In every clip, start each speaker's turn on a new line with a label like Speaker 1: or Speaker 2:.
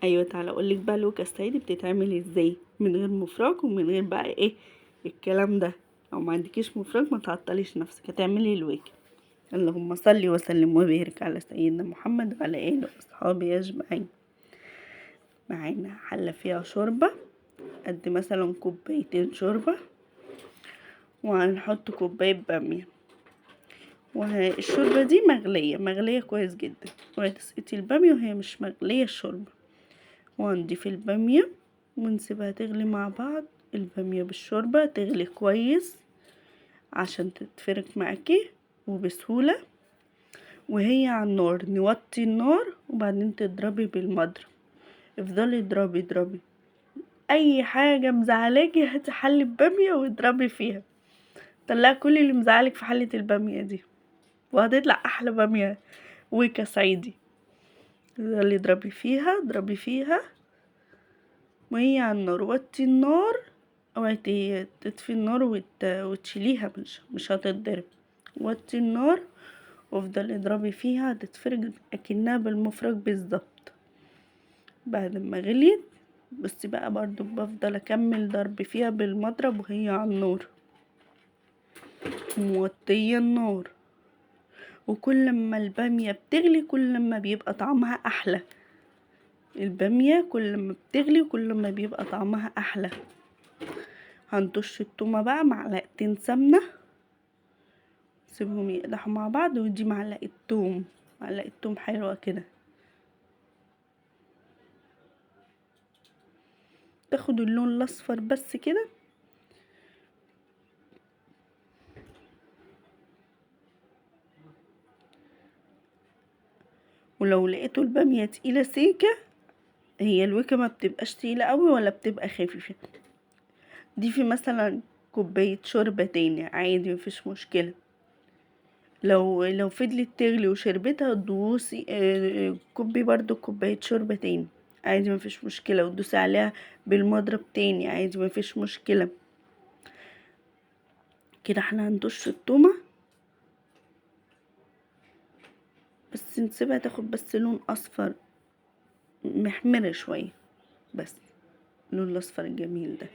Speaker 1: ايوه تعالى اقولك بقى الوكا الصعيدي بتتعمل ازاي من غير مفرك ومن غير بقى ايه الكلام ده. لو ما عندكيش مفرك ما تعطليش نفسك، هتعملي الوكا. اللهم صل وسلم وبارك على سيدنا محمد وعلى اله واصحابه اجمعين. معانا حله فيها شوربه قد مثلا كوبايتين شوربه، وهنحط كوبايه باميه، والشوربه دي مغليه كويس جدا، وهتسقطي الباميه وهي مش مغليه الشوربه، وهنضيف الباميه ونسيبها تغلي مع بعض. الباميه بالشوربه تغلي كويس عشان تتفرك معاكي وبسهوله، وهي على النار نوطي النار وبعدين تضربي بالمضرب. افضلي اضربي اي حاجه مزعلاكي هاتي حله باميه واضربي فيها، طلعي كل اللي مزعلك في حله الباميه دي وهتطلع احلى باميه ويكا صعيدي. افضلي اضربي فيها وهي على النار. وطي النار، اوعي تطفي النار وتشيليها، مش هتتضرب. وطي النار وافضلي اضربي فيها، هتتفرج اكنها بالمفرك بالظبط. بعد ما غليت بصي بقى برضو بفضل اكمل ضرب فيها بالمضرب وهي على النار، موطيه النار. وكل ما الباميه بتغلي كل ما بيبقى طعمها احلى. الباميه كل ما بتغلي كل ما بيبقى طعمها احلى. هنطش التومه بقى معلقتين سمنه، سيبهم يقدحوا مع بعض، ودي معلقه توم حلوه كده، تاخد اللون الاصفر بس كده. ولو لقيتوا الباميه تقيله سيكه، هي الوكا ما بتبقاش تقيله قوي ولا بتبقى خفيفه، ضيفي مثلا كوبايه شوربه تاني عادي مفيش مشكله. لو فضلت تغلي وشربتها تدوسي كوبي برضو كوبايه شوربه تاني عادي مفيش مشكله، وتدوسي عليها بالمضرب تاني عادي مفيش مشكله. كده احنا هندش التومه بس نسيبها تاخد بس لون اصفر محمرة شويه، بس اللون الاصفر الجميل ده،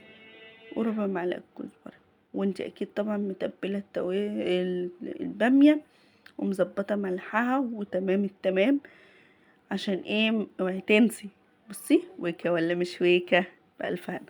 Speaker 1: وربع معلقه كزبره. وانت اكيد طبعا متبله الباميه ومظبطه ملحها وتمام التمام. عشان ايه؟ اوعي تنسي. بصي ويكا ولا مش ويكا بألف هنا.